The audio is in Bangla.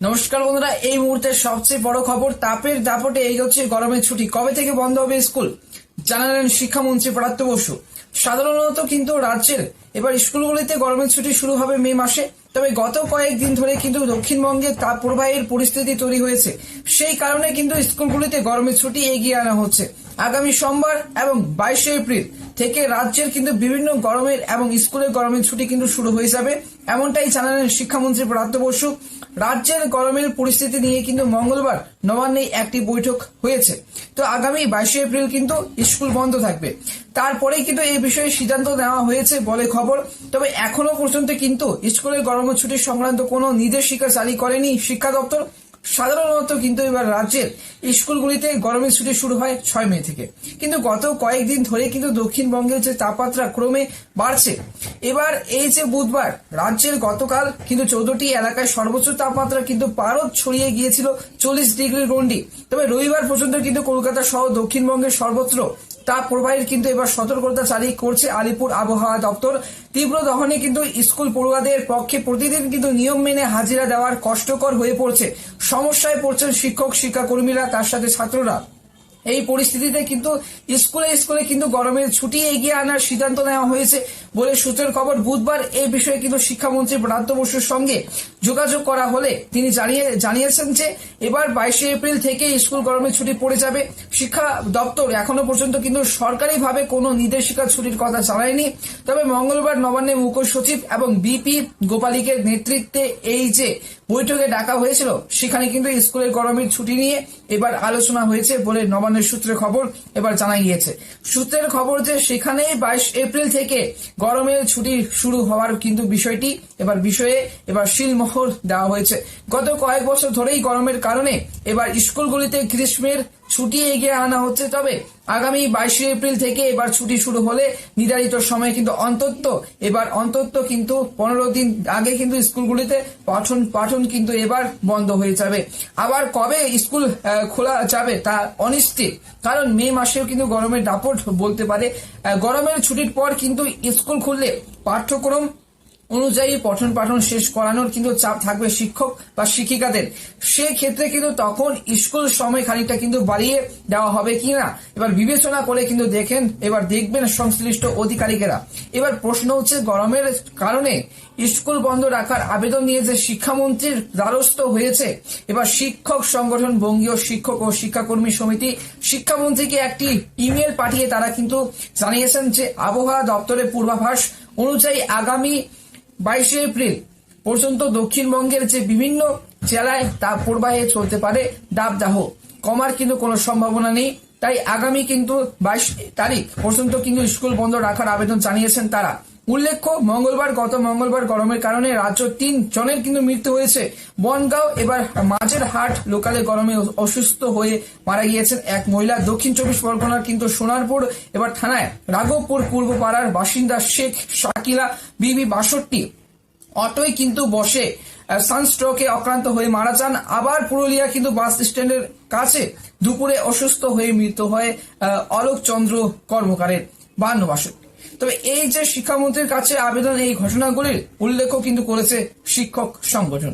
নমস্কার বন্ধুরা, এই মুহূর্তে সবচেয়ে বড় খবর, তাপের দাপটে এগোচ্ছে গরমের ছুটি। কবে থেকে বন্ধ হবে স্কুল জানালেন শিক্ষামন্ত্রী পরাক্ত বসু। সাধারণত কিন্তু রাজ্যের এবার স্কুলগুলিতে গরমের ছুটি শুরু হবে মে মাসে। তবে গত কয়েকদিন ধরে কিন্তু দক্ষিণবঙ্গে তাপ প্রবাহের পরিস্থিতি তৈরি হয়েছে। সেই কারণে কিন্তু স্কুলগুলিতে গরমের ছুটি এগিয়ে আনা হচ্ছে। আগামী সোমবার এবং 22শে এপ্রিল থেকে রাজ্যের কিন্তু বিভিন্ন গরমের এবং স্কুলের গরমের ছুটি কিন্তু শুরু হয়ে যাবে, এমনটাই জানালেন শিক্ষামন্ত্রী পরাক্ত বসু। রাজ্যের গরমের পরিস্থিতি নিয়ে কিন্তু মঙ্গলবার নবান্নে একটি বৈঠক হয়েছে। তো আগামী 22শে এপ্রিল কিন্তু স্কুল বন্ধ থাকবে। তারপরেই কিন্তু এই বিষয়ে সিদ্ধান্ত নেওয়া হয়েছে বলে খবর। তবে এখনো পর্যন্ত কিন্তু স্কুলের গরমের ছুটি সংক্রান্ত কোনো নির্দেশিকা জারি করেনি শিক্ষা দপ্তর। সাধারণত কিন্তু এবার রাজ্যের স্কুলগুলিতে গরমের ছুটি শুরু হয় 6 মে থেকে। কিন্তু গত কয়েকদিন ধরে কিন্তু দক্ষিণবঙ্গের যে তাপমাত্রা ক্রমে বাড়ছে। এবার এই যে বুধবার রাজ্যের গতকাল কিন্তু 14টি এলাকায় সর্বোচ্চ তাপমাত্রা কিন্তু পারদ ছড়িয়ে গিয়েছিল 40 ডিগ্রির গণ্ডি। তবে রবিবার পর্যন্ত কিন্তু কলকাতা সহ দক্ষিণবঙ্গের সর্বত্র তাপ প্রবাহের কিন্তু এবার সতর্কতা জারি করছে আলিপুর আবহাওয়া দপ্তর। তীব্র দহনে কিন্তু স্কুল পড়ুয়াদের পক্ষে প্রতিদিন কিন্তু নিয়ম মেনে হাজিরা দেওয়ার কষ্টকর হয়ে পড়ছে। সমস্যায় পড়ছেন শিক্ষক শিক্ষাকর্মীরা, তার সাথে ছাত্ররা। এই পরিস্থিতিতে কিন্তু স্কুলে কিন্তু গরমের ছুটি এগিয়ে আনার সিদ্ধান্ত নেওয়া হয়েছে বলে সূত্রের খবর। বুধবার এই বিষয়ে কিন্তু শিক্ষামন্ত্রী পরাক্ত বসুর সঙ্গে যোগাযোগ করা হলে তিনি জানিয়েছেন যে এবার 22শে এপ্রিল থেকে স্কুল গরমের ছুটি পড়ে যাবে। শিক্ষা দপ্তর এখনো পর্যন্ত কিন্তু সরকারিভাবে কোনো নির্দেশিকা ছুটির কথা জানায়নি। তবে মঙ্গলবার নবান্নে মুখ্য সচিব এবং বিপি গোপালিকের নেতৃত্বে এই যে বৈঠকে ডাকা হয়েছিল, সেখানে কিন্তু স্কুলের গরমের ছুটি নিয়ে এবার আলোচনা হয়েছে বলে নবান্নের সূত্রে খবর এবার জানা গিয়েছে। সূত্রের খবর যে সেখানে 22 এপ্রিল থেকে গরমের ছুটি শুরু হওয়ার কিন্তু বিষয়টি এবার শিলমোহর দেওয়া হয়েছে। গত কয়েক বছর ধরেই গরমের কারণে এবার স্কুলগুলিতে গ্রীষ্মের ছুটি এগিয়ে আনা হচ্ছে। তবে আগামী 22শে এপ্রিল থেকে এবার ছুটি শুরু হলে নির্ধারিত সময়ে কিন্তু অন্তত কিন্তু 15 দিন আগে কিন্তু স্কুলগুলিতে পাঠন কিন্তু এবার বন্ধ হয়ে যাবে। আবার কবে স্কুল খোলা যাবে তা অনিশ্চিত, কারণ মে মাসেও কিন্তু গরমের দাপট বলতে পারে। গরমের ছুটির পর কিন্তু স্কুল খুললে পাঠ্যক্রম অনুযায়ী পঠন পাঠন শেষ করানোর কিন্তু চাপ থাকবে শিক্ষক বা শিক্ষিকাদের। সেক্ষেত্রে কিন্তু তখন স্কুল সময় খানিকটা কিন্তু বাড়িয়ে দেওয়া হবে কিনা এবার বিবেচনা করে কিন্তু দেখবেন সংশ্লিষ্ট অধিকারিকেরা। এবার প্রশ্ন হচ্ছে, গরমের কারণে স্কুল বন্ধ রাখার আবেদন নিয়ে যে শিক্ষামন্ত্রীর দ্বারস্থ হয়েছে এবার শিক্ষক সংগঠন বঙ্গীয় শিক্ষক ও শিক্ষাকর্মী সমিতি শিক্ষামন্ত্রীকে একটি ইমেল পাঠিয়ে তারা কিন্তু জানিয়েছেন যে আবহাওয়া দপ্তরের পূর্বাভাস অনুযায়ী আগামী 22শে এপ্রিল পর্যন্ত দক্ষিণবঙ্গের যে বিভিন্ন জেলায় তাপ প্রবাহে চলতে পারে দাবদাহ, কমার কিন্তু কোনো সম্ভাবনা নেই। তাই আগামী কিন্তু 22 তারিখ পর্যন্ত কিন্তু স্কুল বন্ধ রাখার আবেদন জানিয়েছেন তারা। উল্লেখ্য, গত মঙ্গলবার গরমের কারণে রাজ্য 3 জনের কিন্তু মৃত্যু হয়েছে। বনগাঁও এবার মাঝের হাট লোকালে গরমে অসুস্থ হয়ে মারা গিয়েছেন এক মহিলা। দক্ষিণ 24 পরগনার কিন্তু সোনারপুর এবার থানায় রাঘবপুর পূর্বপাড়ার বাসিন্দা শেখ শাকিলা বিবি 62 অটোয় কিন্তু বসে সানস্ট্রোকে আক্রান্ত হয়ে মারা যান। আবার পুরুলিয়া কিন্তু বাস স্ট্যান্ডের কাছে দুপুরে অসুস্থ হয়ে মৃত্যু হয় অলোক চন্দ্র কর্মকারের 52। তবে এই যে শিক্ষামন্ত্রীর কাছে আবেদন, এই ঘটনাগুলির উল্লেখও কিন্তু করেছে শিক্ষক সংগঠন।